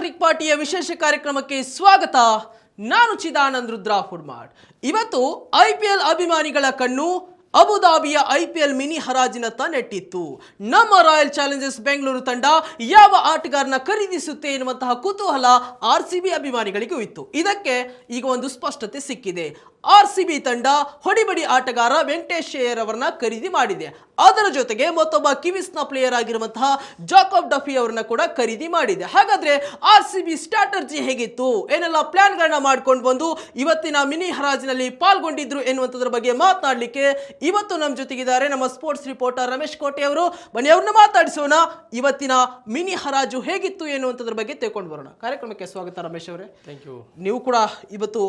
ಕ್ರಿಕ್ ಪಾರ್ಟಿಯ ವಿಶೇಷ ಕಾರ್ಯಕ್ರಮಕ್ಕೆ ಸ್ವಾಗತ. ನಾನು ಚಿದಾನಂದ್ ರುದ್ರಾ ಫುಡ್ಮಾರ್ಟ್. ಇವತ್ತು ಐಪಿಎಲ್ ಅಭಿಮಾನಿಗಳ ಕಣ್ಣು ಅಬುದಾಬಿಯ ಐಪಿಎಲ್ ಮಿನಿ ಹರಾಜಿನತ್ತ ನೆಟ್ಟಿತ್ತು. ನಮ್ಮ ರಾಯಲ್ ಚಾಲೆಂಜರ್ಸ್ ಬೆಂಗಳೂರು ತಂಡ ಯಾವ ಆಟಗಾರನ ಖರೀದಿಸುತ್ತೆ ಎನ್ನುವಂತಹ ಕುತೂಹಲ ಆರ್ಸಿಬಿ ಅಭಿಮಾನಿಗಳಿಗೂ ಇತ್ತು. ಇದಕ್ಕೆ ಈಗ ಒಂದು ಸ್ಪಷ್ಟತೆ ಸಿಕ್ಕಿದೆ. ಆರ್ಸಿಬಿ ತಂಡ ಹೊಡಿಬಡಿ ಆಟಗಾರ ವೆಂಕಟೇಶ್ ಅಯ್ಯರ್ ಅವರನ್ನ ಖರೀದಿ ಮಾಡಿದೆ. ಅದರ ಜೊತೆಗೆ ಮತ್ತೊಬ್ಬ ಕಿವೀಸ್ನ ಪ್ಲೇಯರ್ ಆಗಿರುವಂತಹ ಜಾಕೋಬ್ ಡಫಿ ಅವರನ್ನ ಕೂಡ ಖರೀದಿ ಮಾಡಿದೆ. ಹಾಗಾದ್ರೆ ಆರ್ಸಿಬಿ ಸ್ಟ್ರಾಟರ್ಜಿ ಹೇಗಿತ್ತು, ಏನೆಲ್ಲ ಪ್ಲಾನ್ಗಳನ್ನ ಮಾಡ್ಕೊಂಡು ಬಂದು ಇವತ್ತಿನ ಮಿನಿ ಹರಾಜಿನಲ್ಲಿ ಪಾಲ್ಗೊಂಡಿದ್ರು ಎನ್ನುವಂಥದ್ರ ಬಗ್ಗೆ ಮಾತನಾಡಲಿಕ್ಕೆ ಇವತ್ತು ನಮ್ಮ ಜೊತೆಗಿದ್ದಾರೆ ನಮ್ಮ ಸ್ಪೋರ್ಟ್ಸ್ ರಿಪೋರ್ಟರ್ ರಮೇಶ್ ಕೋಟೆ ಅವರು. ಬನ್ನಿ ಅವ್ರನ್ನ ಮಾತಾಡಿಸೋಣ. ಇವತ್ತಿನ ಮಿನಿ ಹರಾಜು ಹೇಗಿತ್ತು ಎನ್ನುವಂಥದ್ರ ಬಗ್ಗೆ ತಿಳ್ಕೊಂಡು ಬರೋಣ. ಕಾರ್ಯಕ್ರಮಕ್ಕೆ ಸ್ವಾಗತ ರಮೇಶ್ ಅವರೇ. Thank you. ನೀವು ಕೂಡ ಇವತ್ತು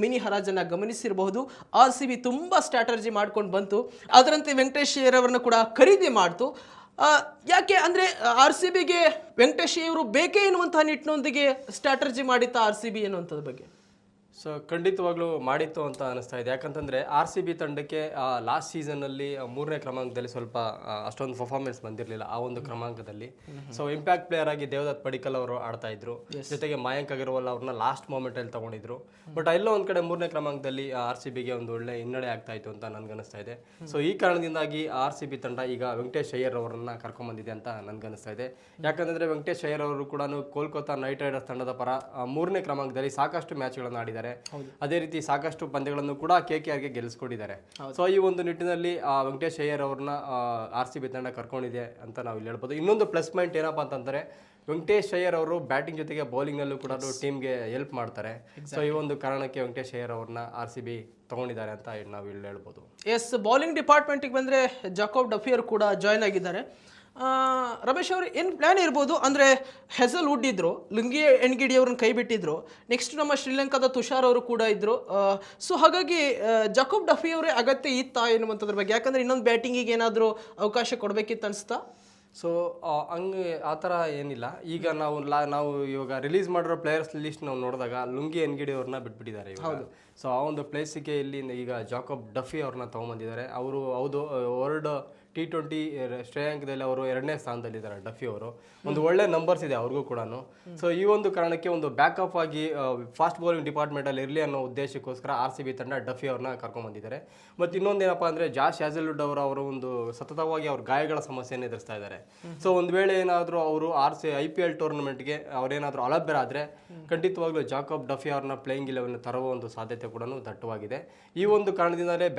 ಮಿನಿ ಹರಾಜನ್ನ ಗಮನಿಸಿರಬಹುದು. ಆರ್ಸಿಬಿ ತುಂಬಾ ಸ್ಟ್ರಾಟರ್ಜಿ ಮಾಡ್ಕೊಂಡು ಬಂತು. ಅದರಂತೆ ವೆಂಕಟೇಶ್ ಅಯ್ಯರ್ ಅವರನ್ನು ಕೂಡ ಖರೀದಿ ಮಾಡ್ತು. ಯಾಕೆ ಅಂದ್ರೆ ಆರ್ಸಿಬಿಗೆ ವೆಂಕಟೇಶ್ ಅಯ್ಯರ್ ಬೇಕೇ ಎನ್ನುವಂತಹ ನಿಟ್ಟಿನೊಂದಿಗೆ ಸ್ಟ್ರಾಟರ್ಜಿ ಮಾಡಿತ್ತ ಆರ್ಸಿಬಿ ಎನ್ನುವಂಥದ್ರ ಬಗ್ಗೆ? ಸೊ ಖಂಡಿತವಾಗ್ಲೂ ಮಾಡಿತ್ತು ಅಂತ ಅನಿಸ್ತಾ ಇದೆ. ಯಾಕಂತಂದರೆ ಆರ್ ಸಿ ಬಿ ತಂಡಕ್ಕೆ ಲಾಸ್ಟ್ ಸೀಸನ್ನಲ್ಲಿ 3ನೇ ಕ್ರಮಾಂಕದಲ್ಲಿ ಸ್ವಲ್ಪ ಅಷ್ಟೊಂದು ಪರ್ಫಾರ್ಮೆನ್ಸ್ ಬಂದಿರಲಿಲ್ಲ ಆ ಒಂದು ಕ್ರಮಾಂಕದಲ್ಲಿ. ಸೊ ಇಂಪ್ಯಾಕ್ಟ್ ಪ್ಲೇಯರ್ ಆಗಿ ದೇವದತ್ ಪಡಿಕಲ್ ಅವರು ಆಡ್ತಾ ಇದ್ರು, ಜೊತೆಗೆ ಮಯಾಂಕ್ ಅಗರ್ವಾಲ್ ಅವ್ರನ್ನ ಲಾಸ್ಟ್ ಮೂಮೆಂಟಲ್ಲಿ ತಗೊಂಡಿದ್ರು. ಬಟ್ ಎಲ್ಲೋ ಒಂದು ಕಡೆ 3ನೇ ಕ್ರಮಾಂಕದಲ್ಲಿ ಆರ್ ಸಿ ಬಿಗೆ ಒಂದು ಒಳ್ಳೆ ಹಿನ್ನಡೆ ಆಗ್ತಾ ಇತ್ತು ಅಂತ ನನ್ಗನಿಸ್ತಾ ಇದೆ. ಸೊ ಈ ಕಾರಣದಿಂದಾಗಿ ಆರ್ ಸಿ ಬಿ ತಂಡ ಈಗ ವೆಂಕಟೇಶ್ ಅಯ್ಯರ್ ಅವರನ್ನ ಕರ್ಕೊಂಡ್ಬಂದಿದೆ ಅಂತ ನನ್ಗನಿಸ್ತಾ ಇದೆ. ಯಾಕಂದರೆ ವೆಂಕಟೇಶ್ ಅಯ್ಯರ್ ಅವರು ಕೂಡ ಕೋಲ್ಕತ್ತಾ ನೈಟ್ ರೈಡರ್ಸ್ ತಂಡದ ಪರ 3ನೇ ಕ್ರಮಾಂಕದಲ್ಲಿ ಸಾಕಷ್ಟು ಮ್ಯಾಚ್ಗಳನ್ನು ಆಡಿದ್ದಾರೆ. ಅದೇ ರೀತಿ ಸಾಕಷ್ಟು ಪಂದ್ಯಗಳನ್ನು ಕೂಡ KKRಗೆ ಗೆಲ್ಲಿಸ್ಕೊಂಡಿದ್ದಾರೆ. ಸೊ ಈ ಒಂದು ನಿಟ್ಟಿನಲ್ಲಿ ವೆಂಕಟೇಶ್ ಅಯ್ಯರ್ ಅವ್ರನ್ನ ಆರ್ ಸಿ ಬಿ ತಂಡ ಕರ್ಕೊಂಡಿದೆ ಅಂತ ನಾವು ಇಲ್ಲಿ ಹೇಳ್ಬೋದು. ಇನ್ನೊಂದು ಪ್ಲಸ್ ಪಾಯಿಂಟ್ ಏನಪ್ಪಾ ಅಂತಂದ್ರೆ ವೆಂಕಟೇಶ್ ಅಯ್ಯರ್ ಅವರು ಬ್ಯಾಟಿಂಗ್ ಜೊತೆಗೆ ಬೌಲಿಂಗ್ ನಲ್ಲೂ ಕೂಡ ಟೀಮ್ಗೆ ಹೆಲ್ಪ್ ಮಾಡ್ತಾರೆ. ಸೊ ಈ ಒಂದು ಕಾರಣಕ್ಕೆ ವೆಂಕಟೇಶ್ ಅಯ್ಯರ್ ಅವ್ರನ್ನ ಆರ್ ಸಿ ಬಿ ತಗೊಂಡಿದ್ದಾರೆ ಅಂತ ನಾವು ಇಲ್ಲಿ ಹೇಳ್ಬೋದು. ಎಸ್, ಬೌಲಿಂಗ್ ಡಿಪಾರ್ಟ್ಮೆಂಟ್ಗೆ ಬಂದರೆ ಜಾಕೋಬ್ ಡಫಿ ಅವರು ಕೂಡ ಜಾಯ್ನ್ ಆಗಿದ್ದಾರೆ. ರಮೇಶ್ ಅವರು ಏನು ಪ್ಲ್ಯಾನ್ ಇರ್ಬೋದು ಅಂದರೆ ಹೆಸಲ್ ವುಡ್ ಇದ್ರು, ಲುಂಗಿ ಎಣ್ಗಿಡಿ ಅವ್ರನ್ನ ಕೈ ಬಿಟ್ಟಿದ್ರು, ನೆಕ್ಸ್ಟ್ ನಮ್ಮ ಶ್ರೀಲಂಕಾದ ತುಷಾರ್ ಅವರು ಕೂಡ ಇದ್ರು. ಸೊ ಹಾಗಾಗಿ ಜಾಕೋಬ್ ಡಫಿ ಅವರೇ ಅಗತ್ಯ ಇತ್ತಾ ಎನ್ನುವಂಥದ್ರ ಬಗ್ಗೆ, ಯಾಕಂದರೆ ಇನ್ನೊಂದು ಬ್ಯಾಟಿಂಗಿಗೆ ಏನಾದರೂ ಅವಕಾಶ ಕೊಡಬೇಕಿತ್ತು ಅನಿಸ್ತಾ? ಸೊ ಹಂಗೆ ಆ ಥರ ಏನಿಲ್ಲ. ಈಗ ನಾವು ಇವಾಗ ರಿಲೀಸ್ ಮಾಡಿರೋ ಪ್ಲೇಯರ್ಸ್ ಲಿಸ್ಟ್ ನಾವು ನೋಡಿದಾಗ ಲುಂಗಿ ಎನ್ಗಿಡಿ ಅವ್ರನ್ನ ಬಿಟ್ಬಿಟ್ಟಿದ್ದಾರೆ ಇವಾಗ. ಸೊ ಆ ಒಂದು ಪ್ಲೇಸಿಗೆ ಇಲ್ಲಿ ಈಗ ಜಾಕೋಬ್ ಡಫಿ ಅವ್ರನ್ನ ತೊಗೊಂಬಂದಿದ್ದಾರೆ. ಅವರು ಹೌದು ವರ್ಲ್ಡ್ T20 ಶ್ರೇಯಾಂಕದಲ್ಲಿ ಅವರು 2ನೇ ಸ್ಥಾನದಲ್ಲಿದ್ದಾರೆ ಡಫಿ ಅವರು. ಒಂದು ಒಳ್ಳೆ ನಂಬರ್ಸ್ ಇದೆ ಅವ್ರಿಗೂ ಕೂಡ. ಸೊ ಈ ಒಂದು ಕಾರಣಕ್ಕೆ ಒಂದು ಬ್ಯಾಕಪ್ ಆಗಿ ಫಾಸ್ಟ್ ಬೌಲಿಂಗ್ ಡಿಪಾರ್ಟ್ಮೆಂಟಲ್ಲಿ ಇರಲಿ ಅನ್ನೋ ಉದ್ದೇಶಕ್ಕೋಸ್ಕರ ಆರ್ ಸಿ ಬಿ ತಂಡ ಡಫಿ ಅವ್ರನ್ನ ಕರ್ಕೊಂಡ್ಬಂದಿದ್ದಾರೆ. ಮತ್ತು ಇನ್ನೊಂದೇನಪ್ಪ ಅಂದರೆ ಜಾಶ್ ಹ್ಯಾಸಲ್ವುಡ್ ಅವರು ಒಂದು ಸತತವಾಗಿ ಅವ್ರ ಗಾಯಗಳ ಸಮಸ್ಯೆಯನ್ನು ಎದುರಿಸ್ತಾ ಇದ್ದಾರೆ. ಸೊ ಒಂದು ವೇಳೆ ಏನಾದರೂ ಅವರು IPL ಟೂರ್ನಮೆಂಟ್ಗೆ ಅವರೇನಾದರೂ ಅಲಭ್ಯರಾದರೆ ಖಂಡಿತವಾಗ್ಲೂ ಜಾಕೋಬ್ ಡಫಿ ಅವ್ರನ್ನ ಪ್ಲೇಯಿಂಗ್ 11 ತರುವ ಒಂದು ಸಾಧ್ಯತೆ ಕೂಡ ದಟ್ಟವಾಗಿದೆ. ಈ ಒಂದು ಕಾರಣದಿಂದಲೇ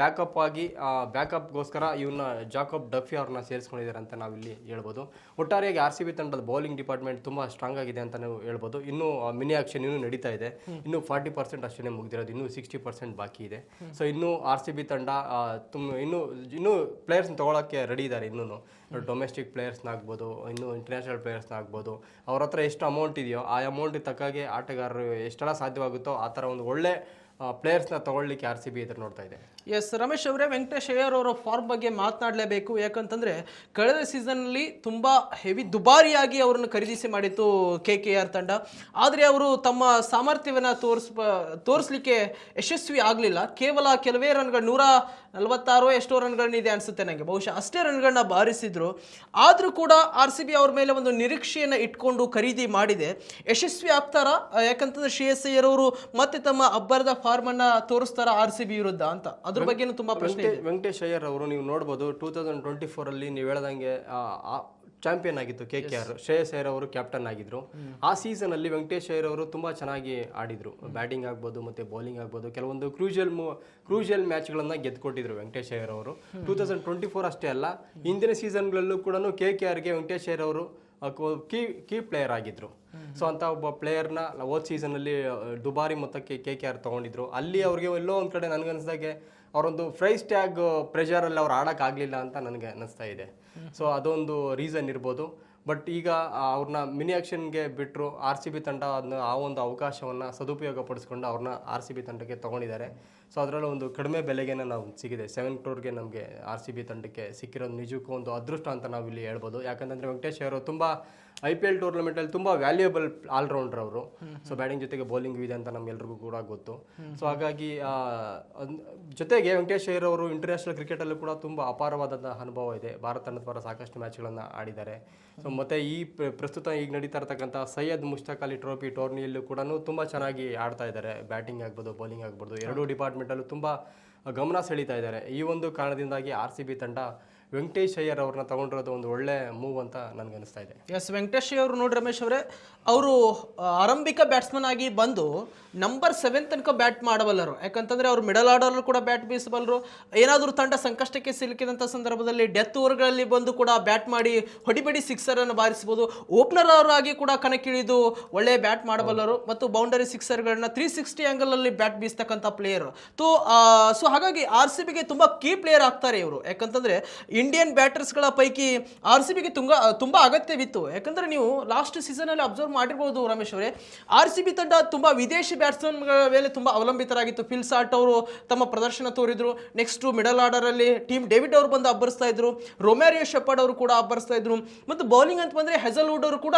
ಬ್ಯಾಕಪ್ಗೋಸ್ಕರ ಇವನ್ನ ಜಾಕೋಬ್ ಡಫಿ ಅವ್ರನ್ನ ಸೇರಿಸ್ಕೊಂಡಿದ್ದಾರೆ ಅಂತ ನಾವಿಲ್ಲಿ ಹೇಳ್ಬೋದು. ಒಟ್ಟಾರೆಯಾಗಿ ಆರ್ ಸಿ ಬಿ ತಂಡದ ಬೌಲಿಂಗ್ ಡಿಪಾರ್ಟ್ಮೆಂಟ್ ತುಂಬ ಸ್ಟ್ರಾಂಗ್ ಆಗಿದೆ ಅಂತ ನಾವು ಹೇಳ್ಬೋದು. ಇನ್ನೂ ಮಿನಿ ಆಕ್ಷನ್ ಇನ್ನೂ ನಡೀತಾ ಇದೆ. ಇನ್ನೂ 40% ಅಷ್ಟೇ ಮುಗಿದಿರೋದು, ಇನ್ನೂ 60% ಬಾಕಿ ಇದೆ. ಸೊ ಇನ್ನೂ ಆರ್ ಸಿ ಬಿ ತಂಡ ಇನ್ನೂ ಪ್ಲೇಯರ್ಸ್ನ ತೊಗೊಳಕ್ಕೆ ರೆಡಿ ಇದ್ದಾರೆ. ಇನ್ನೂ ಡೊಮೆಸ್ಟಿಕ್ ಪ್ಲೇಯರ್ಸ್ನ ಆಗ್ಬೋದು, ಇನ್ನೂ ಇಂಟರ್ನ್ಯಾಷನಲ್ ಪ್ಲೇಯರ್ಸ್ನ ಆಗ್ಬೋದು. ಅವ್ರ ಹತ್ರ ಎಷ್ಟು ಅಮೌಂಟ್ ಇದೆಯೋ ಆ ಅಮೌಂಟ್ ತಕ್ಕಾಗೆ ಆಟಗಾರರು ಎಷ್ಟೆಲ್ಲ ಸಾಧ್ಯವಾಗುತ್ತೋ ಆ ಥರ ಒಂದು ಒಳ್ಳೆ ಪ್ಲೇಯರ್ಸ್ನ ತಗೊಳ್ಳಿಕ್ಕೆ ಆರ್ ಸಿ ಬಿ ಎದುರು ನೋಡ್ತಾ ಇದೆ. ಎಸ್ ರಮೇಶ್ ಅವರೇ, ವೆಂಕಟೇಶ್ ಅಯ್ಯರ್ ಅವರ ಫಾರ್ಮ್ ಬಗ್ಗೆ ಮಾತನಾಡಲೇಬೇಕು. ಯಾಕಂತಂದರೆ ಕಳೆದ ಸೀಸನ್ನಲ್ಲಿ ತುಂಬ ಹೆವಿ ದುಬಾರಿಯಾಗಿ ಅವರನ್ನು ಖರೀದಿಸಿ ಮಾಡಿತ್ತು KKR ತಂಡ. ಆದರೆ ಅವರು ತಮ್ಮ ಸಾಮರ್ಥ್ಯವನ್ನು ತೋರಿಸಲಿಕ್ಕೆ ಯಶಸ್ವಿ ಆಗಲಿಲ್ಲ. ಕೇವಲ ಕೆಲವೇ ರನ್ಗಳು, 146 ಎಷ್ಟೋ ರನ್ಗಳನ್ನಿದೆ ಅನಿಸುತ್ತೆ ನನಗೆ, ಬಹುಶಃ ಅಷ್ಟೇ ರನ್ಗಳನ್ನ ಬಾರಿಸಿದ್ರು. ಆದರೂ ಕೂಡ ಆರ್ ಸಿ ಬಿ ಅವ್ರ ಮೇಲೆ ಒಂದು ನಿರೀಕ್ಷೆಯನ್ನು ಇಟ್ಕೊಂಡು ಖರೀದಿ ಮಾಡಿದೆ. ಯಶಸ್ವಿ ಆಗ್ತಾರಾ? ಯಾಕಂತಂದ್ರೆ ಶ್ರೇಯಸ್ ಅಯ್ಯರ್ ಅವರು ಮತ್ತೆ ತಮ್ಮ ಅಬ್ಬರದ ಫಾರ್ಮನ್ನು ತೋರಿಸ್ತಾರ ಆರ್ ಸಿ ಬಿ ವಿರುದ್ಧ ಅಂತ, ಅದ್ರ ಬಗ್ಗೆ ತುಂಬಾ ಪ್ರಶ್ನೆ ಇದೆ. ವೆಂಕಟೇಶ್ ಅಯ್ಯರ್ ಅವರು ನೀವು ನೋಡ್ಬೋದು 2024 ನೀವು ಹೇಳ್ದಂಗೆ ಚಾಂಪಿಯನ್ ಆಗಿತ್ತು KKR. ಶ್ರೇಯಸ್ ಅಯ್ಯರ್ ಅವರು ಕ್ಯಾಪ್ಟನ್ ಆಗಿದ್ರು. ಆ ಸೀಸನ್ ಅಲ್ಲಿ ವೆಂಕಟೇಶ್ ಅಯ್ಯರ್ ಅವರು ತುಂಬಾ ಚೆನ್ನಾಗಿ ಆಡಿದ್ರು. ಬ್ಯಾಟಿಂಗ್ ಆಗ್ಬೋದು ಮತ್ತೆ ಬೌಲಿಂಗ್ ಆಗ್ಬೋದು, ಕೆಲವೊಂದು ಕ್ರೂಷಿಯಲ್ ಮ್ಯಾಚ್ಗಳನ್ನ ಗೆದ್ದುಕೊಟ್ಟಿದ್ರು ವೆಂಕಟೇಶ್ ಅಯ್ಯರ್ ಅವರು. 2024 ಅಷ್ಟೇ ಅಲ್ಲ, ಹಿಂದಿನ ಸೀಸನ್ಗಳಲ್ಲೂ ಕೂಡ KKRಗೆ ವೆಂಕಟೇಶ್ ಅಯ್ಯರ್ ಅವರು ಕೀ ಪ್ಲೇಯರ್ ಆಗಿದ್ರು. ಸೊ ಅಂತ ಒಬ್ಬ ಪ್ಲೇಯರ್ನ ಹೋದ ಸೀಸನಲ್ಲಿ ದುಬಾರಿ ಮೊತ್ತಕ್ಕೆ KKR ತಗೊಂಡಿದ್ರು. ಅಲ್ಲಿ ಅವ್ರಿಗೆ ಎಲ್ಲೋ ಒಂದು ಕಡೆ ನನಗನ್ಸ್ದಾಗೆ ಅವರೊಂದು ಪ್ರೈಸ್ ಟ್ಯಾಗ್ ಪ್ರೆಷರಲ್ಲಿ ಅವ್ರು ಆಡೋಕ್ಕಾಗಲಿಲ್ಲ ಅಂತ ನನಗೆ ಅನ್ನಿಸ್ತಾ ಇದೆ. ಸೊ ಅದೊಂದು ರೀಸನ್ ಇರ್ಬೋದು. ಬಟ್ ಈಗ ಅವ್ರನ್ನ ಮಿನಿ ಆಕ್ಷನ್ಗೆ ಬಿಟ್ಟರು ಆರ್ ಸಿ ಬಿ ತಂಡ ಆ ಒಂದು ಅವಕಾಶವನ್ನು ಸದುಪಯೋಗ ಪಡಿಸ್ಕೊಂಡು ಅವ್ರನ್ನ ಆರ್ ಸಿ ಬಿ ತಂಡಕ್ಕೆ ತೊಗೊಂಡಿದ್ದಾರೆ. ಸೊ ಅದರಲ್ಲೂ ಒಂದು ಕಡಿಮೆ ಬೆಲೆಗೆ ನಾವು ಸಿಗಿದೆ 7 crore ನಮಗೆ RCB ತಂಡಕ್ಕೆ ಸಿಕ್ಕಿರೋದು ನಿಜಕ್ಕೂ ಒಂದು ಅದೃಷ್ಟ ಅಂತ ನಾವು ಇಲ್ಲಿ ಹೇಳ್ಬೋದು. ಯಾಕಂತಂದರೆ ವೆಂಕಟೇಶ್ ಅವರು ತುಂಬ IPL ಟೂರ್ನಮೆಂಟಲ್ಲಿ ತುಂಬ ವ್ಯಾಲ್ಯೂಯಬಲ್ ಆಲ್ರೌಂಡರ್ ಅವರು. ಸೊ ಬ್ಯಾಟಿಂಗ್ ಜೊತೆಗೆ ಬೌಲಿಂಗ್ ಇದೆ ಅಂತ ನಮ್ಗೆಲ್ರಿಗೂ ಕೂಡ ಗೊತ್ತು. ಸೊ ಹಾಗಾಗಿ ಜೊತೆಗೆ ವೆಂಕಟೇಶ್ ಅಯ್ಯರ್ ಅವರು ಇಂಟರ್ನ್ಯಾಷನಲ್ ಕ್ರಿಕೆಟಲ್ಲೂ ಕೂಡ ತುಂಬ ಅಪಾರವಾದಂಥ ಅನುಭವ ಇದೆ. ಭಾರತ ತಂಡದ ಪರ ಸಾಕಷ್ಟು ಮ್ಯಾಚ್ಗಳನ್ನು ಆಡಿದ್ದಾರೆ. ಸೊ ಮತ್ತು ಈ ಪ್ರಸ್ತುತ ಈಗ ನಡೀತಾ ಇರತಕ್ಕಂಥ ಸೈಯದ್ ಮುಷ್ತಾಕ್ ಅಲಿ ಟ್ರೋಫಿ ಟೂರ್ನಿಯಲ್ಲೂ ಕೂಡ ತುಂಬ ಚೆನ್ನಾಗಿ ಆಡ್ತಾ ಇದ್ದಾರೆ. ಬ್ಯಾಟಿಂಗ್ ಆಗ್ಬೋದು, ಬೌಲಿಂಗ್ ಆಗ್ಬೋದು, ಎರಡೂ ಡಿಪಾರ್ಟ್ಮೆಂಟಲ್ಲೂ ತುಂಬ ಗಮನ ಸೆಳೀತಾ ಇದ್ದಾರೆ. ಈ ಒಂದು ಕಾರಣದಿಂದಾಗಿ RCB ತಂಡ ವೆಂಕಟೇಶ್ ಅಯ್ಯರ್ ಅವ್ರನ್ನ ತಗೊಂಡಿರೋದು ಒಂದು ಒಳ್ಳೆ ಮೂವ್ ಅಂತ ನನಗೆ ಅನಿಸ್ತಾ ಇದೆ. ಎಸ್, ವೆಂಕಟೇಶ್ ಅವರು ನೋಡಿ ರಮೇಶ್ ಅವರೇ, ಅವರು ಆರಂಭಿಕ ಬ್ಯಾಟ್ಸ್ಮನ್ ಆಗಿ ಬಂದು ನಂಬರ್ 7 ತನಕ ಬ್ಯಾಟ್ ಮಾಡಬಲ್ಲರು. ಯಾಕಂತಂದ್ರೆ ಅವರು ಮಿಡಲ್ ಆರ್ಡರ್ ಕೂಡ ಬ್ಯಾಟ್ ಬೀಸಬಲ್ಲರು. ಏನಾದರೂ ತಂಡ ಸಂಕಷ್ಟಕ್ಕೆ ಸಿಲುಕಿದಂಥ ಸಂದರ್ಭದಲ್ಲಿ ಡೆತ್ ಓವರ್ಗಳಲ್ಲಿ ಬಂದು ಕೂಡ ಬ್ಯಾಟ್ ಮಾಡಿ ಹೊಡಿಬಡಿ ಸಿಕ್ಸರ್ ಅನ್ನು ಬಾರಿಸಬಹುದು. ಓಪನರ್ ಅವರಾಗಿ ಕೂಡ ಕಣಕ್ಕಿಳಿದು ಒಳ್ಳೆ ಬ್ಯಾಟ್ ಮಾಡಬಲ್ಲರು ಮತ್ತು ಬೌಂಡರಿ ಸಿಕ್ಸರ್ಗಳನ್ನ 360 ಆಂಗಲ್ ಅಲ್ಲಿ ಬ್ಯಾಟ್ ಬೀಸ್ತಕ್ಕಂಥ ಪ್ಲೇಯರ್. ಸೊ ಹಾಗಾಗಿ RCBಗೆ ತುಂಬಾ ಕೀ ಪ್ಲೇಯರ್ ಆಗ್ತಾರೆ ಇವರು. ಯಾಕಂತಂದ್ರೆ ಇಂಡಿಯನ್ ಬ್ಯಾಟರ್ಸ್ಗಳ ಪೈಕಿ RCBಗೆ ತುಂಬಾ ಅಗತ್ಯವಿತ್ತು. ಯಾಕಂದ್ರೆ ನೀವು ಲಾಸ್ಟ್ ಸೀಸನ್ ಅಲ್ಲಿ ಅಬ್ಸರ್ವ್ ಮಾಡಿರ್ಬೋದು ರಮೇಶ್ ಅವರೇ, RCB ತಂಡ ತುಂಬಾ ವಿದೇಶಿ ಬ್ಯಾಟ್ಸ್ಮನ್ಗಳ ಮೇಲೆ ತುಂಬಾ ಅವಲಂಬಿತರಾಗಿತ್ತು. ಫಿಲ್ ಸಾಲ್ಟ್ ಅವರು ತಮ್ಮ ಪ್ರದರ್ಶನ ತೋರಿದ್ರು. ನೆಕ್ಸ್ಟ್ ಮಿಡಲ್ ಆರ್ಡರ್ ಅಲ್ಲಿ ಟೀಮ್ ಡೇವಿಡ್ ಅವರು ಬಂದು ಅಬ್ಬರಿಸ್ತಾ ಇದ್ರು, ರೊಮ್ಯಾರಿಯೋ ಶೆಪರ್ಡ್ ಅವರು ಕೂಡ ಅಬ್ಬರಿಸ್ತಾ ಇದ್ರು. ಮತ್ತು ಬೌಲಿಂಗ್ ಅಂತ ಬಂದ್ರೆ ಹೆಜಲ್ವುಡ್ ಅವರು ಕೂಡ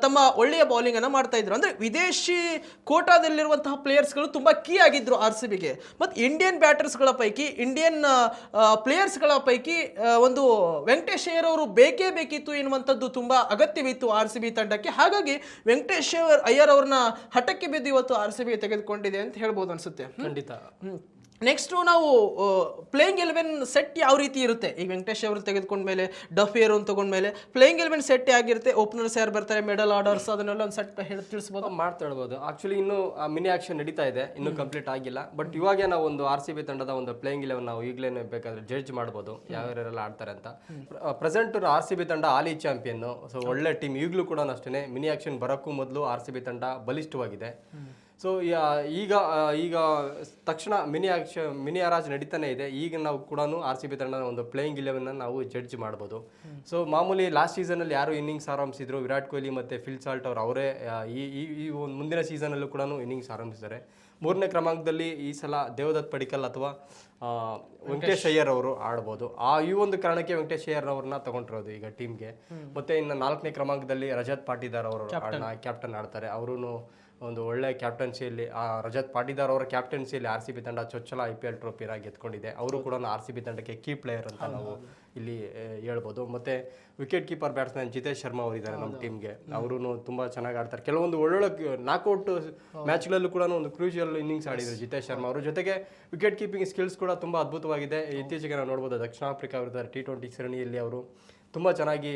ತಮ್ಮ ಒಳ್ಳೆಯ ಬೌಲಿಂಗ್ ಅನ್ನ ಮಾಡ್ತಾ ಇದ್ರು. ಅಂದ್ರೆ ವಿದೇಶಿ ಕೋಟಾದಲ್ಲಿರುವಂತಹ ಪ್ಲೇಯರ್ಸ್ಗಳು ತುಂಬಾ ಕೀ ಆಗಿದ್ರು RCBಗೆ. ಮತ್ತು ಇಂಡಿಯನ್ ಬ್ಯಾಟರ್ಸ್ಗಳ ಪೈಕಿ, ಇಂಡಿಯನ್ ಪ್ಲೇಯರ್ಸ್ಗಳ ಪೈಕಿ ಒಂದು ವೆಂಕಟೇಶ್ ಅಯ್ಯರ್ ಅವರು ಬೇಕೇ ಬೇಕಿತ್ತು ಎನ್ನುವಂಥದ್ದು ತುಂಬಾ ಅಗತ್ಯವಿತ್ತು RCB ತಂಡಕ್ಕೆ. ಹಾಗಾಗಿ ವೆಂಕಟೇಶ್ ಅಯ್ಯರ್ ಅವ್ರನ್ನ ಹಠಕ್ಕೆ ಬಿದ್ದು ಇವತ್ತು RCB ತೆಗೆದುಕೊಂಡಿದೆ ಅಂತ ಹೇಳ್ಬೋದು ಅನ್ಸುತ್ತೆ. ಖಂಡಿತ. ನೆಕ್ಸ್ಟ್ ನಾವು ಪ್ಲೇಯಿಂಗ್ 11 ಸೆಟ್ ಯಾವ ರೀತಿ ಇರುತ್ತೆ, ಈಗ ವೆಂಕಟೇಶ್ ಅವರು ತೆಗೆದುಕೊಂಡ್ಮೇಲೆ ಡಫಿ ಅವರು ತಗೊಂಡ್ಮೇಲೆ ಪ್ಲೇಯಿಂಗ್ 11 ಸೆಟ್ ಆಗಿರುತ್ತೆ, ಓಪನರ್ಸ್ ಯಾರು ಬರ್ತಾರೆ, ಮಿಡಲ್ ಆರ್ಡರ್ಸ್, ಅದನ್ನೆಲ್ಲ ಒಂದು ಸೆಟ್ ತಿಳಿಸ್ಬೋದು, ಮಾತಾಡ್ಬೋದು. ಆಕ್ಚುಲಿ ಇನ್ನು ಮಿನಿ ಆಕ್ಷನ್ ನಡೀತಾ ಇದೆ, ಇನ್ನೂ ಕಂಪ್ಲೀಟ್ ಆಗಿಲ್ಲ. ಬಟ್ ಇವಾಗ ನಾವು ಒಂದು RCB ತಂಡದ ಒಂದು ಪ್ಲೇಯಿಂಗ್ 11 ನಾವು ಈಗಲೇ ಬೇಕಾದ್ರೆ ಜಡ್ಜ್ ಮಾಡ್ಬೋದು ಯಾರ್ಯಾರೆಲ್ಲ ಆಡ್ತಾರೆ ಅಂತ. ಪ್ರೆಸೆಂಟ್ RCB ತಂಡ ಹಾಲಿ ಚಾಂಪಿಯನ್. ಸೊ ಒಳ್ಳೆ ಟೀಮ್. ಈಗಲೂ ಕೂಡ ಅಷ್ಟೇ ಮಿನಿ ಆಕ್ಷನ್ ಬರೋಕ್ಕೂ ಮೊದಲು RCB ತಂಡ ಬಲಿಷ್ಠವಾಗಿದೆ. ಸೊ ಈಗ ತಕ್ಷಣ ಮಿನಿ ಹರಾಜ್ ನಡೀತಾನೆ ಇದೆ. ಈಗ ನಾವು ಕೂಡ RCB ತಂಡದ ಒಂದು ಪ್ಲೇಯಿಂಗ್ 11 ನಾವು ಜಡ್ಜ್ ಮಾಡ್ಬೋದು. ಸೊ ಮಾಮೂಲಿ ಲಾಸ್ಟ್ ಸೀಸನಲ್ಲಿ ಯಾರು ಇನ್ನಿಂಗ್ಸ್ ಆರಂಭಿಸಿದ್ರು, ವಿರಾಟ್ ಕೊಹ್ಲಿ ಮತ್ತು ಫಿಲ್ ಸಾಲ್ಟ್ ಅವರೇ ಈ ಒಂದು ಮುಂದಿನ ಸೀಸನಲ್ಲೂ ಕೂಡ ಇನ್ನಿಂಗ್ಸ್ ಆರಂಭಿಸಿದ್ದಾರೆ. 3ನೇ ಕ್ರಮಾಂಕದಲ್ಲಿ ಈ ಸಲ ದೇವದತ್ ಪಡಿಕ್ಕಲ್ ಅಥವಾ ವೆಂಕಟೇಶ್ ಅಯ್ಯರ್ ಅವರು ಆಡ್ಬೋದು. ಈ ಒಂದು ಕಾರಣಕ್ಕೆ ವೆಂಕಟೇಶ್ ಅಯ್ಯರ್ ಅವ್ರನ್ನ ತಗೊಂಡಿರೋದು ಈಗ ಟೀಮ್ಗೆ. ಮತ್ತೆ ಇನ್ನು 4ನೇ ಕ್ರಮಾಂಕದಲ್ಲಿ ರಜತ್ ಪಾಟಿದಾರ್ ಅವರು ಕ್ಯಾಪ್ಟನ್ ಆಡ್ತಾರೆ. ಅವರು ಒಂದು ಒಳ್ಳೆ ಕ್ಯಾಪ್ಟನ್ಸಿಯಲ್ಲಿ, ರಜತ್ ಪಾಟಿದಾರ್ ಅವರ ಕ್ಯಾಪ್ಟನ್ಸಿಯಲ್ಲಿ RCB ತಂಡ ಚೊಚ್ಚಲ IPL ಟ್ರೋಫಿಯಾಗಿ ಎತ್ಕೊಂಡಿದೆ. ಅವರು ಕೂಡ RCB ತಂಡಕ್ಕೆ ಕೀ ಪ್ಲೇಯರ್ ಅಂತ ನಾವು ಇಲ್ಲಿ ಹೇಳ್ಬೋದು. ಮತ್ತೆ wicket keeper batsman Jitesh Sharma ಅವರಿದ್ದಾರೆ ನಮ್ಮ ಟೀಮ್ಗೆ. ಅವರು ತುಂಬ ಚೆನ್ನಾಗಿ ಆಡ್ತಾರೆ. ಕೆಲವೊಂದು ಒಳ್ಳೊಳ್ಳೆ ನಾಕ್ಔಟ್ ಮ್ಯಾಚ್ಗಳಲ್ಲೂ ಕೂಡ ಒಂದು ಕ್ರೂಷಿಯಲ್ ಇನ್ನಿಂಗ್ಸ್ ಆಡಿದ್ರು ಜಿತೇಶ್ ಶರ್ಮಾ ಅವರು. ಜೊತೆಗೆ ವಿಕೆಟ್ ಕೀಪಿಂಗ್ ಸ್ಕಿಲ್ಸ್ ಕೂಡ ತುಂಬ ಅದ್ಭುತವಾಗಿದೆ. ಇತ್ತೀಚೆಗೆ ನಾವು ನೋಡ್ಬೋದು ದಕ್ಷಿಣ ಆಫ್ರಿಕಾ ವಿರುದ್ಧ T20 ಸರಣಿಯಲ್ಲಿ ಅವರು ತುಂಬ ಚೆನ್ನಾಗಿ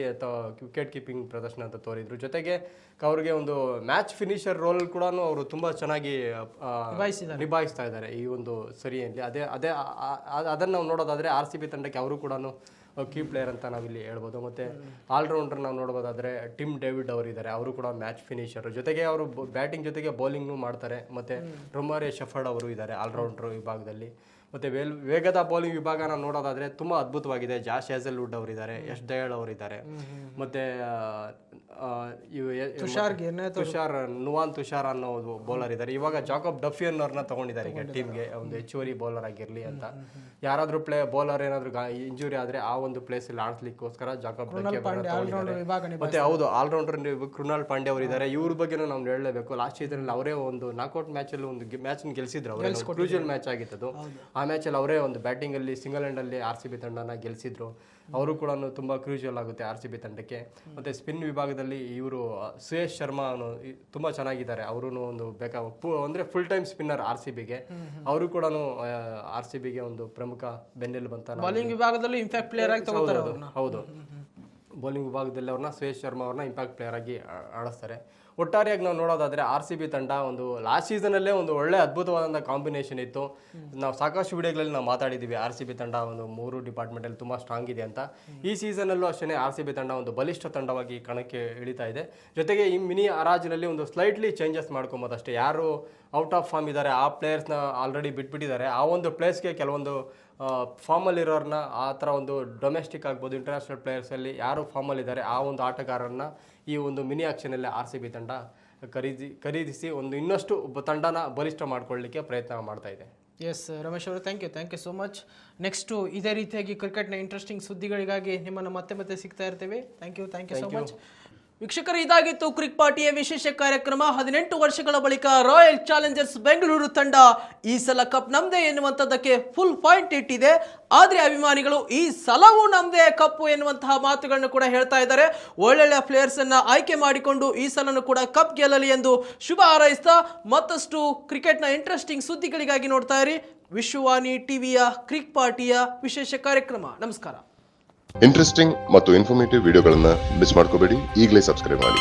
ವಿಕೆಟ್ ಕೀಪಿಂಗ್ ಪ್ರದರ್ಶನ ಅಂತ ತೋರಿದ್ರು. ಜೊತೆಗೆ ಅವ್ರಿಗೆ ಒಂದು ಮ್ಯಾಚ್ ಫಿನಿಷರ್ ರೋಲ್ ಕೂಡ ಅವರು ತುಂಬ ಚೆನ್ನಾಗಿ ನಿಭಾಯಿಸ್ತಾ ಇದ್ದಾರೆ ಈ ಒಂದು ಸರಿಯಲ್ಲಿ. ಅದನ್ನು ನಾವು ನೋಡೋದಾದರೆ RCB ತಂಡಕ್ಕೆ ಅವರು ಕೂಡ ಕೀ ಪ್ಲೇಯರ್ ಅಂತ ನಾವಿಲ್ಲಿ ಹೇಳ್ಬೋದು. ಮತ್ತು ಆಲ್ರೌಂಡರ್ ನಾವು ನೋಡ್ಬೋದಾದರೆ ಟಿಮ್ ಡೇವಿಡ್ ಅವರಿದ್ದಾರೆ. ಅವರು ಕೂಡ ಮ್ಯಾಚ್ ಫಿನಿಷರ್. ಜೊತೆಗೆ ಅವರು ಬ್ಯಾಟಿಂಗ್ ಜೊತೆಗೆ ಬೌಲಿಂಗ್ನು ಮಾಡ್ತಾರೆ. ಮತ್ತು ರೊಮ್ಯಾರಿಯೋ ಶೆಪರ್ಡ್ ಅವರು ಇದ್ದಾರೆ ಆಲ್ರೌಂಡರ್ ವಿಭಾಗದಲ್ಲಿ. ಮತ್ತು ವೇಗದ ಬೌಲಿಂಗ್ ವಿಭಾಗ ನಾವು ನೋಡೋದಾದರೆ ತುಂಬ ಅದ್ಭುತವಾಗಿದೆ. ಜಾಶ್ ಹ್ಯಾಸಲ್ವುಡ್ ಅವರಿದ್ದಾರೆ, ಯಶ್ ದಯಾಳ್ ಅವರಿದ್ದಾರೆ, ಮತ್ತು ನುವಾನ್ ತುಷಾರ್ ಅನ್ನೋ ಬೌಲರ್ ಇದ್ದಾರೆ. ಇವಾಗ ಜಾಕಬ್ ಡಫಿ ಅನ್ನೋರ್ನ ತಗೊಂಡಿದ್ದಾರೆ ಈಗ ಟೀಮ್ಗೆ, ಒಂದು ಹೆಚ್ಚುವರಿ ಬೌಲರ್ ಆಗಿರಲಿ ಅಂತ. ಯಾರಾದರೂ ಬೌಲರ್ ಏನಾದರೂ ಇಂಜುರಿ ಆದರೆ ಆ ಒಂದು ಪ್ಲೇಸಲ್ಲಿ ಆಡಿಸ್ಲಿಕ್ಕೋಸ್ಕರ ಜಾಕಬ್ ಡಫಿ ಮತ್ತೆ ಹೌದು ಆಲ್ರೌಂಡರ್ ಕೃಣಾಲ್ ಪಾಂಡ್ಯ ಅವರಿದ್ದಾರೆ. ಇವ್ರ ಬಗ್ಗೆನೂ ನಾವು ಹೇಳಲೇಬೇಕು. ಲಾಸ್ಟ್ ಸೀಸನ್ ಅವರೇ ಒಂದು ನಾಕ್ಔಟ್ ಮ್ಯಾಚಲ್ಲಿ ಒಂದು ಮ್ಯಾಚ್ ಗೆಲ್ಸಿದ್ರು. ಅವರೇ ಕ್ರೂಷಿಯಲ್ ಮ್ಯಾಚ್ ಆಗಿತ್ತು. ಆ ಮ್ಯಾಚಲ್ಲಿ ಅವರೇ ಒಂದು ಬ್ಯಾಟಿಂಗಲ್ಲಿ ಸಿಂಗಲ್ ಹ್ಯಾಂಡಲ್ಲಿ RCB ತಂಡನ ಗೆಲ್ಲಿಸಿದ್ರು. ಅವರು ಕೂಡ ತುಂಬ ಕ್ರೂಷಿಯಲ್ ಆಗುತ್ತೆ RCB ತಂಡಕ್ಕೆ. ಮತ್ತು ಸ್ಪಿನ್ ವಿಭಾಗದಲ್ಲಿ ಇವರು ಸುಯೇಶ್ ಶರ್ಮಾ ತುಂಬ ಚೆನ್ನಾಗಿದ್ದಾರೆ. ಅವರು ಒಂದು ಅಂದರೆ ಫುಲ್ ಟೈಮ್ ಸ್ಪಿನ್ನರ್ RCBಗೆ. ಅವರು ಕೂಡ RCBಗೆ ಒಂದು ಪ್ರಮುಖ ಬೆನ್ನೆಲುಬು ಅಂತ. ಬೌಲಿಂಗ್ ವಿಭಾಗದಲ್ಲಿ ಇಂಪ್ಯಾಕ್ಟ್ ಪ್ಲೇಯರ್ ಆಗಿ ತಗೋತಾರೆ. ಹೌದು, ಬೌಲಿಂಗ್ ವಿಭಾಗದಲ್ಲಿ ಅವ್ರನ್ನ ಸುಯೇಶ್ ಶರ್ಮಾ ಅವ್ರನ್ನ ಇಂಪ್ಯಾಕ್ಟ್ ಪ್ಲೇಯರ್ ಆಗಿ ಆಡಿಸ್ತಾರೆ. ಒಟ್ಟಾರೆಯಾಗಿ ನಾವು ನೋಡೋದಾದರೆ RCB ತಂಡ ಒಂದು ಲಾಸ್ಟ್ ಸೀಸನಲ್ಲೇ ಒಂದು ಒಳ್ಳೆ ಅದ್ಭುತವಾದಂಥ ಕಾಂಬಿನೇಷನ್ ಇತ್ತು. ನಾವು ಸಾಕಷ್ಟು ವಿಡಿಯೋಗಳಲ್ಲಿ ನಾವು ಮಾತಾಡಿದ್ದೀವಿ RCB ತಂಡ ಒಂದು 3 ಡಿಪಾರ್ಟ್ಮೆಂಟಲ್ಲಿ ತುಂಬ ಸ್ಟ್ರಾಂಗ್ ಇದೆ ಅಂತ. ಈ ಸೀಸನಲ್ಲೂ ಅಷ್ಟೇ RCB ತಂಡ ಒಂದು ಬಲಿಷ್ಠ ತಂಡವಾಗಿ ಕಣಕ್ಕೆ ಇಳಿತಾ ಇದೆ. ಜೊತೆಗೆ ಈ ಮಿನಿ ಹರಾಜಿನಲ್ಲಿ ಒಂದು ಸ್ಲೈಟ್ಲಿ ಚೇಂಜಸ್ ಮಾಡ್ಕೊಬೋದು ಅಷ್ಟೇ. ಯಾರು ಔಟ್ ಆಫ್ ಫಾರ್ಮ್ ಇದ್ದಾರೆ ಆ ಪ್ಲೇಯರ್ಸ್ನ ಆಲ್ರೆಡಿ ಬಿಟ್ಬಿಟ್ಟಿದ್ದಾರೆ. ಆ ಒಂದು ಪ್ಲೇಸ್ಗೆ ಕೆಲವೊಂದು ಫಾರ್ಮಲ್ಲಿರೋರನ್ನ, ಆ ಥರ ಒಂದು ಡೊಮೆಸ್ಟಿಕ್ ಆಗ್ಬೋದು ಇಂಟರ್ನ್ಯಾಷನಲ್ ಪ್ಲೇಯರ್ಸಲ್ಲಿ ಯಾರು ಫಾರ್ಮಲ್ಲಿದ್ದಾರೆ ಆ ಒಂದು ಆಟಗಾರರನ್ನ ಈ ಒಂದು ಮಿನಿ ಆಕ್ಷನಲ್ಲಿ RCB ತಂಡ ಖರೀದಿಸಿ ಒಂದು ಇನ್ನಷ್ಟು ತಂಡನ ಬಲಿಷ್ಠ ಮಾಡ್ಕೊಳ್ಳಿಕ್ಕೆ ಪ್ರಯತ್ನ ಮಾಡ್ತಾ ಇದೆ. ಎಸ್ ರಮೇಶ್ ಅವರು thank you so much. Next ಇದೇ ರೀತಿಯಾಗಿ ಕ್ರಿಕೆಟ್ನ ಇಂಟ್ರೆಸ್ಟಿಂಗ್ ಸುದ್ದಿಗಳಿಗಾಗಿ ನಿಮ್ಮನ್ನು ಮತ್ತೆ ಸಿಗ್ತಾ ಇರ್ತೀವಿ. Thank you so much. ವೀಕ್ಷಕರು, ಇದಾಗಿತ್ತು ಕ್ರಿಕ್ ಪಾರ್ಟಿಯ ವಿಶೇಷ ಕಾರ್ಯಕ್ರಮ. 18 ವರ್ಷಗಳ ಬಳಿಕ ರಾಯಲ್ ಚಾಲೆಂಜರ್ಸ್ ಬೆಂಗಳೂರು ತಂಡ ಈ ಸಲ ಕಪ್ ನಮ್ದೇ ಎನ್ನುವಂಥದ್ದಕ್ಕೆ ಫುಲ್ ಪಾಯಿಂಟ್ ಇಟ್ಟಿದೆ. ಆದರೆ ಅಭಿಮಾನಿಗಳು ಈ ಸಲವೂ ನಮ್ದೇ ಕಪ್ಪು ಎನ್ನುವಂತಹ ಮಾತುಗಳನ್ನು ಕೂಡ ಹೇಳ್ತಾ ಇದ್ದಾರೆ. ಒಳ್ಳೊಳ್ಳೆ ಪ್ಲೇಯರ್ಸ್ ಅನ್ನ ಆಯ್ಕೆ ಮಾಡಿಕೊಂಡು ಈ ಸಲನೂ ಕೂಡ ಕಪ್ ಗೆಲ್ಲಲಿ ಎಂದು ಶುಭ ಹಾರೈಸ್ತಾ ಮತ್ತಷ್ಟು ಕ್ರಿಕೆಟ್ನ ಇಂಟ್ರೆಸ್ಟಿಂಗ್ ಸುದ್ದಿಗಳಿಗಾಗಿ ನೋಡ್ತಾ ಇರಿ ವಿಶ್ವವಾಣಿ ಟಿವಿಯ ಕ್ರಿಕ್ ಪಾರ್ಟಿಯ ವಿಶೇಷ ಕಾರ್ಯಕ್ರಮ. ನಮಸ್ಕಾರ. ಇಂಟ್ರೆಸ್ಟಿಂಗ್ ಮತ್ತು ಇನ್ಫಾರ್ಮೇಟಿವ್ ವಿಡಿಯೋಗಳನ್ನ ಮಿಸ್ ಮಾಡ್ಕೋಬೇಡಿ. ಈಗಲೇ ಸಬ್ಸ್ಕ್ರೈಬ್ ಮಾಡಿ.